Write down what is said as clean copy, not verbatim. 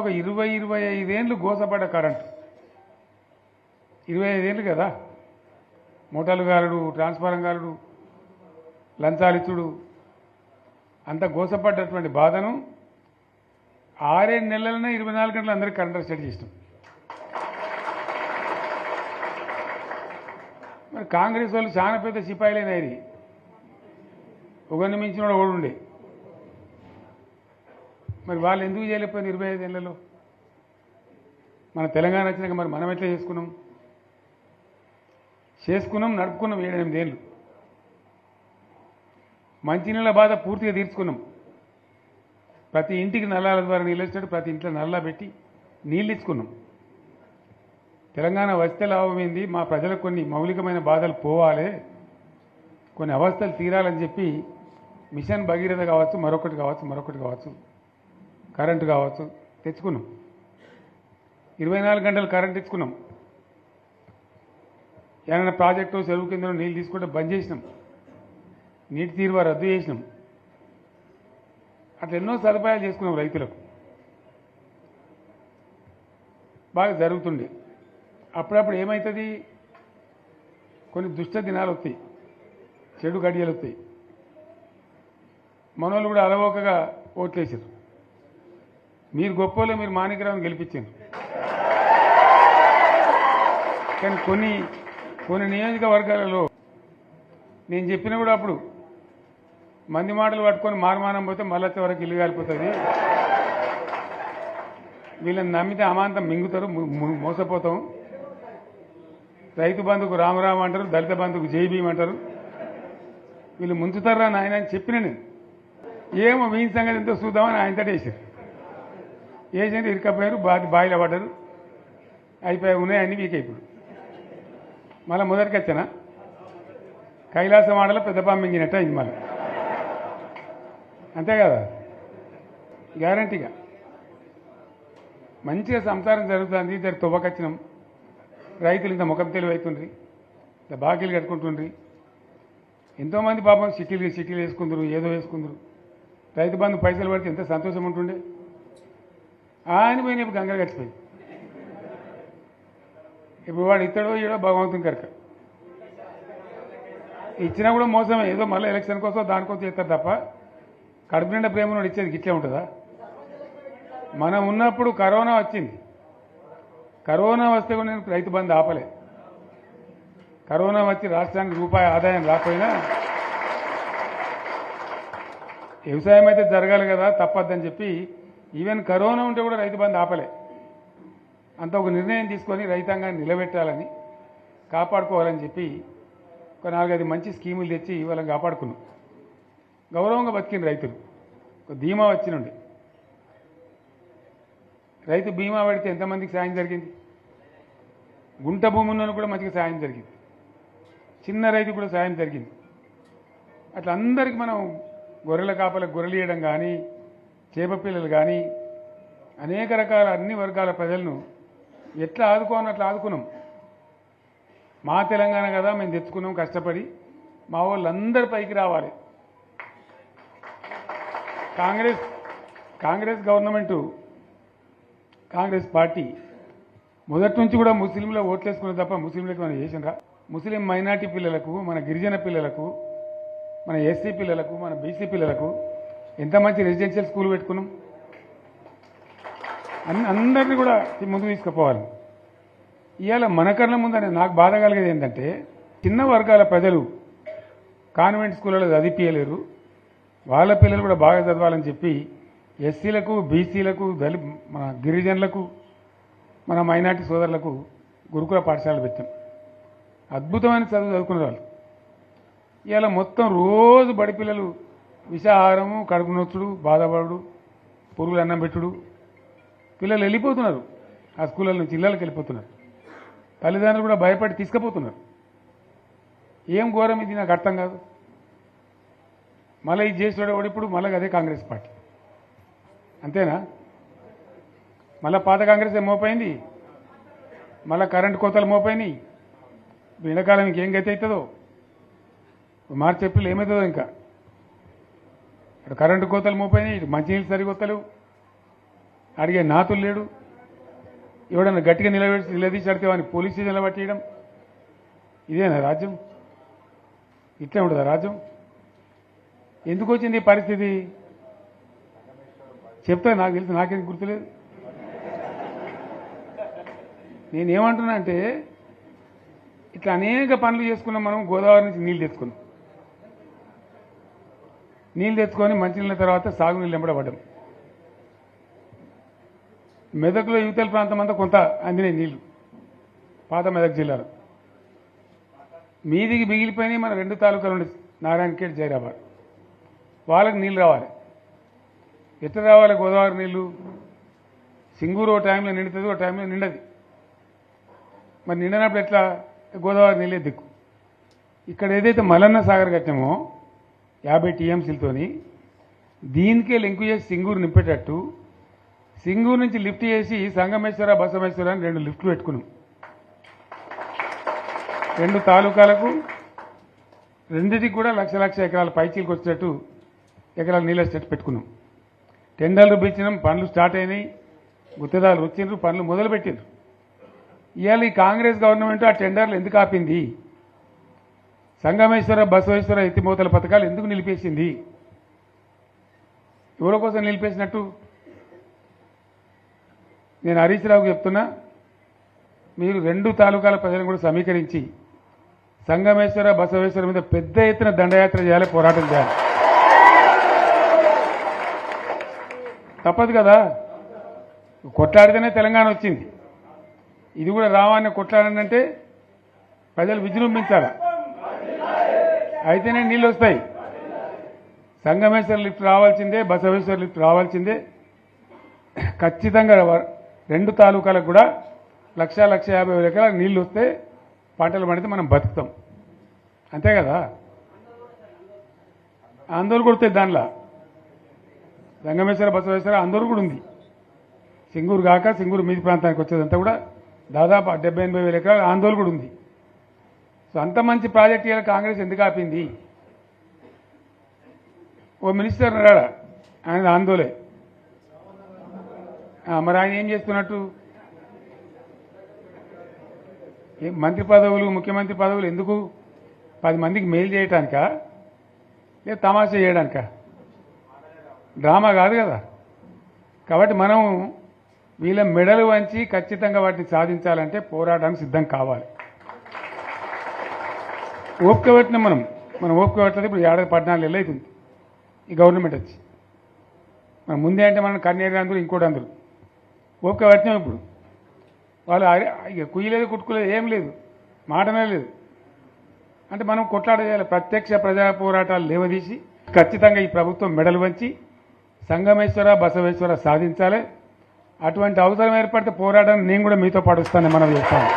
ఒక 20-25 ఏళ్ళు గోసపడ్డ కరెంటు 25 ఏళ్ళు కదా మూటలు గాలుడు ట్రాన్స్ఫారం గాలుడు లంచాలిచ్చుడు అంత గోసపడ్డటువంటి బాధను 6-7 నెలలనే 24 గంటలు అందరికీ కరెంటు సెట్ చేసినాం. మరి కాంగ్రెస్ వాళ్ళు చాలా పెద్ద సిపాయిలైనది ఒకరిని మించిన వాడు ఓడుండే మరి వాళ్ళు ఎందుకు చేయలేకపోయింది 25 ఏళ్లలో? మన తెలంగాణ వచ్చినాక మరి మనం ఎట్లా చేసుకున్నాం నడుపుకున్నాం 7-8 ఏళ్ళు. మంచినీళ్ళ బాధ పూర్తిగా తీర్చుకున్నాం. ప్రతి ఇంటికి నల్లాల ద్వారా నీళ్ళు వచ్చినట్టు ప్రతి ఇంట్లో నల్లా పెట్టి నీళ్ళు ఇచ్చుకున్నాం. తెలంగాణ వస్తే లాభమైంది, మా ప్రజలకు కొన్ని మౌలికమైన బాధలు పోవాలి, కొన్ని అవస్థలు తీరాలని చెప్పి మిషన్ భగీరథ కావచ్చు మరొకటి కావచ్చు కరెంటు కావచ్చు తెచ్చుకున్నాం. 24 గంటలు కరెంట్ ఇచ్చుకున్నాం. ఏమైనా ప్రాజెక్టు చెరువు కింద నీళ్ళు తీసుకుంటే బంద్ చేసినాం, నీటి తీరువా రద్దు చేసినాం. అట్లా ఎన్నో సదుపాయాలు చేసుకున్నాం. రైతులకు బాగా జరుగుతుండే. అప్పుడప్పుడు ఏమవుతుంది, కొన్ని దుష్ట దినాలు వస్తాయి, చెడు గడియలు వస్తాయి. మనోళ్ళు కూడా అలవోకగా ఓట్లేసారు. మీరు గొప్పలో మీరు మాణిక్యరావుని గెలిపించారు. కానీ కొన్ని నియోజకవర్గాలలో నేను చెప్పినా కూడా అప్పుడు మంది మాటలు పట్టుకొని మారుమానం పోతే మళ్ళీ వరకు ఇల్లు కాలిపోతుంది, వీళ్ళని నమ్మితే అమాంతం మింగుతారు, మోసపోతాం. రైతు బంధుకు రామరామ అంటారు, దళిత బంధుకు జై భీమ్ అంటారు, వీళ్ళు ముంచుతారా నాయన అని చెప్పిన నేను. ఏమో వీని సంగతి ఎంతో చూద్దామని ఆయనతో వేసారు. వేసింది ఇరుకపోయారు, బాయిలో పడ్డారు, అయిపోయి ఉన్నాయి అన్ని వీక్. ఇప్పుడు మళ్ళీ మొదటికి వచ్చానా కైలాసం ఆడలో పెద్ద పాము మింగినట్టు అయింది మళ్ళీ. అంతే కదా, గ్యారంటీగా మంచిగా సంసారం జరుగుతుంది. ఇద్దరు తువ్వకొచ్చినాం. రైతులు ఇంత ముఖం తెలివి అవుతుండ్రి, ఇంత బాకీలు కట్టుకుంటుండ్రి. ఎంతోమంది పాపం సిటీలు వేసుకుందరు, ఏదో వేసుకుందరు. రైతు బంధు పైసలు పడితే ఎంత సంతోషం ఉంటుండే. ఆయన పోయిన ఇప్పుడు గంగలు గడిచిపోయింది. ఇప్పుడు వాడు ఇస్తాడో ఏడో భగవంతుని కనుక ఇచ్చినా కూడా మోసమే. ఏదో మళ్ళీ ఎలక్షన్ కోసం దానికోసం చేస్తారు తప్ప కడుపు నిండా ప్రేమను ఇచ్చేది గిట్లే ఉంటుందా? మనం ఉన్నప్పుడు కరోనా వచ్చింది. కరోనా వస్తే కూడా నేను రైతు బంధు ఆపలే. కరోనా వచ్చి రాష్ట్రానికి రూపాయి ఆదాయం రాకపోయినా వ్యవసాయం అయితే జరగాలి కదా, తప్పద్దని చెప్పి ఈవెన్ కరోనా ఉంటే కూడా రైతు బంధు ఆపలే. అంత ఒక నిర్ణయం తీసుకొని రైతాంగాన్ని నిలబెట్టాలని కాపాడుకోవాలని చెప్పి ఒక 4-5 మంచి స్కీములు తెచ్చి వాళ్ళని కాపాడుకున్నాం. గౌరవంగా బతికిన రైతులు ఒక ధీమా వచ్చినండి. రైతు బీమా పడితే ఎంతమందికి సాయం జరిగింది? గుంట భూమి ఉన్న కూడా మంచిగా సాయం జరిగింది, చిన్న రైతు కూడా సాయం జరిగింది. అట్లా అందరికీ మనం గొర్రెల కాపలకు గొర్రెలు ఇవ్వడం కానీ, చేప పిల్లలు కానీ, అనేక రకాల అన్ని వర్గాల ప్రజలను ఎట్లా ఆదుకోని అట్లా ఆదుకున్నాం. మా తెలంగాణ కదా మేము తెచ్చుకున్నాం కష్టపడి. మా వాళ్ళందరి పైకి రావాలి. కాంగ్రెస్ గవర్నమెంటు, కాంగ్రెస్ పార్టీ మొదటి నుంచి కూడా ముస్లింలు ఓట్లేసుకునే తప్ప ముస్లింలకు మనం చేసినరా? ముస్లిం మైనార్టీ పిల్లలకు, మన గిరిజన పిల్లలకు, మన ఎస్సీ పిల్లలకు, మన బీసీ పిల్లలకు ఎంత మంచి రెసిడెన్షియల్ స్కూల్ పెట్టుకున్నాం. అందరినీ కూడా ముందుకు తీసుకుపోవాలి. ఇవాళ మన కళ్ళ ముందని నాకు బాధ కలిగేది ఏంటంటే, చిన్న వర్గాల ప్రజలు కాన్వెంట్ స్కూళ్ళలో చదివించలేరు, వాళ్ళ పిల్లలు కూడా బాగా చదవాలని చెప్పి ఎస్సీలకు, బీసీలకు, మన గిరిజనులకు, మన మైనార్టీ సోదరులకు గురుకుల పాఠశాలలు పెట్టాం. అద్భుతమైన చదువు చదువుకునే వాళ్ళు. ఇవాళ మొత్తం రోజు బడి పిల్లలు విషాహారము, కడుపు నొచ్చుడు, బాధపడు, పురుగులు అన్నం పెట్టుడు. పిల్లలు వెళ్ళిపోతున్నారు, ఆ స్కూళ్ళ నుంచి ఇళ్ళకి వెళ్ళిపోతున్నారు. తల్లిదండ్రులు కూడా భయపడి తీసుకుపోతున్నారు. ఏం ఘోరం ఇది, నాకు అర్థం కాదు. మళ్ళీ ఇది చేసాడు ఇప్పుడు మళ్ళీ అదే కాంగ్రెస్ పార్టీ అంతేనా? మళ్ళీ పాత కాంగ్రెస్ మోపోయింది, మళ్ళీ కరెంటు కోతలు మోపోయినాయి. ఎండాకాలం ఇంకేం గతి అవుతుందో, మార్చి ఏప్రిల్ ఏమవుతుందో. ఇంకా ఇటు కరెంటు కోతలు మోపోయినాయి, ఇటు మంచినీళ్ళు సరికొత్తలు, అడిగే నాతులు లేడు. ఎవడన్నా గట్టిగా నిలదీసి అడితే వాడిని పోలీస్ స్టేషన్లో పట్టేయడం. ఇదేనా రాజ్యం? ఇట్లే ఉండదా రాజ్యం? ఎందుకు వచ్చింది ఈ పరిస్థితి చెప్తా. నాకు తెలుసు, నాకేం గుర్తులేదు. నేనేమంటున్నా అంటే ఇట్లా అనేక పనులు చేసుకున్నాం. మనం గోదావరి నుంచి నీళ్ళు తెచ్చుకున్నాం. నీళ్ళు తెచ్చుకొని మంచినీళ్ళ తర్వాత సాగునీళ్ళు వెంబడబడ్డాం. మెదక్లో యువతల ప్రాంతం అంతా కొంత అందినాయి నీళ్లు, పాత మెదక్ జిల్లాలో. మీదికి మిగిలిపోయినాయి మన 2 తాలూకాలు ఉండే నారాయణఖేడ్, జైరాబాద్. వాళ్ళకి నీళ్ళు రావాలి. ఎట్లా రావాలి గోదావరి నీళ్లు? సింగూరు ఓ టైంలో నిండుతుంది, ఓ టైంలో నిండది. మరి నిండినప్పుడు ఎట్లా? గోదావరి నీళ్ళే దిక్కు. ఇక్కడ ఏదైతే మలన్న సాగర్ కట్టామో 50 టీఎంసీలతోని దీనికే లింకు చేసి సింగూరు నింపేటట్టు సింగూరు నుంచి లిఫ్ట్ చేసి సంగమేశ్వర, బసవేశ్వర అని 2 లిఫ్ట్లు పెట్టుకున్నాం. 2 తాలూకాలకు రెండింటికి కూడా లక్ష ఎకరాల పైచీలకు వచ్చేటట్టు ఎకరాల నీళ్ళ స్టేట్ పెట్టుకున్నాం. టెండర్లు పిలిచినాం, పనులు స్టార్ట్ అయినాయి, గుత్తేదారులు వచ్చిండ్రు, పనులు మొదలుపెట్టిండ్రు. ఇవాళ ఈ కాంగ్రెస్ గవర్నమెంట్ ఆ టెండర్లు ఎందుకు ఆపింది? సంగమేశ్వర, బసవేశ్వర ఎత్తిమోతల పథకాలు ఎందుకు నిలిపేసింది? ఎవరి కోసం నిలిపేసినట్టు? నేను హరీష్ రావుకు చెప్తున్నా, మీరు 2 తాలూకాల ప్రజలను కూడా సమీకరించి సంగమేశ్వర, బసవేశ్వర మీద పెద్ద ఎత్తున దండయాత్ర చేయాలి, పోరాటం చేయాలి. తప్పదు కదా. కొట్లాడితేనే తెలంగాణ వచ్చింది. ఇది కూడా రావాలని కొట్లాడానంటే ప్రజలు విజృంభించాలి, అయితేనే నీళ్ళు వస్తాయి. సంగమేశ్వర లిఫ్ట్ రావాల్సిందే, బసవేశ్వర లిఫ్ట్ రావాల్సిందే. ఖచ్చితంగా 2 తాలూకాలకు కూడా 1,50,000 ఎకరాలకు నీళ్లు వస్తే పంటలు పండితే మనం బతుకుతాం. అంతే కదా. ఆందోళన కొడుతుంది దానిలో. సంగమేశ్వర, బసవేశ్వర ఆందోళన కూడా ఉంది. సింగూరు కాక సింగూరు మీది ప్రాంతానికి వచ్చేదంతా కూడా దాదాపు 70,000-80,000 ఎకరాల ఆందోళన కూడా ఉంది. సో అంత మంచి ప్రాజెక్ట్ ఇవాళ కాంగ్రెస్ ఎందుకు ఆపింది? ఓ మినిస్టర్ ఉన్నాడా, ఆయన ఆందోళన. మరి ఆయన ఏం చేస్తున్నట్టు? మంత్రి పదవులు, ముఖ్యమంత్రి పదవులు ఎందుకు? 10 మందికి మెయిల్ చేయడానికా, లేదా తమాషా చేయడానికా? డ్రామా కాదు కదా. కాబట్టి మనం వీళ్ళ మెడలు వంచి ఖచ్చితంగా వాటిని సాధించాలంటే పోరాటానికి సిద్ధం కావాలి. ఓపిక పెట్టినాం మనం ఓపిక పెట్టలేదు. ఇప్పుడు 14 ఏళ్ళు అవుతుంది ఈ గవర్నమెంట్ వచ్చి. మనం ముందే అంటే మనం కన్నేరు అందరూ ఇంకోటి అందరూ ఓపిక పెట్టినాం. ఇప్పుడు వాళ్ళు ఇక కుయ్యలేదు, కుట్టుకోలేదు, ఏం లేదు, మాటనే లేదు. అంటే మనం కొట్లాడ చేయాలి. ప్రత్యక్ష ప్రజా పోరాటాలు లేవదీసి ఖచ్చితంగా ఈ ప్రభుత్వం మెడలు వంచి సంగమేశ్వర, బసవేశ్వర సాధించాలి. అటువంటి అవసరం ఏర్పడితే పోరాటాన్ని నేను కూడా మీతో పాటు వస్తానని మనం చేస్తాను.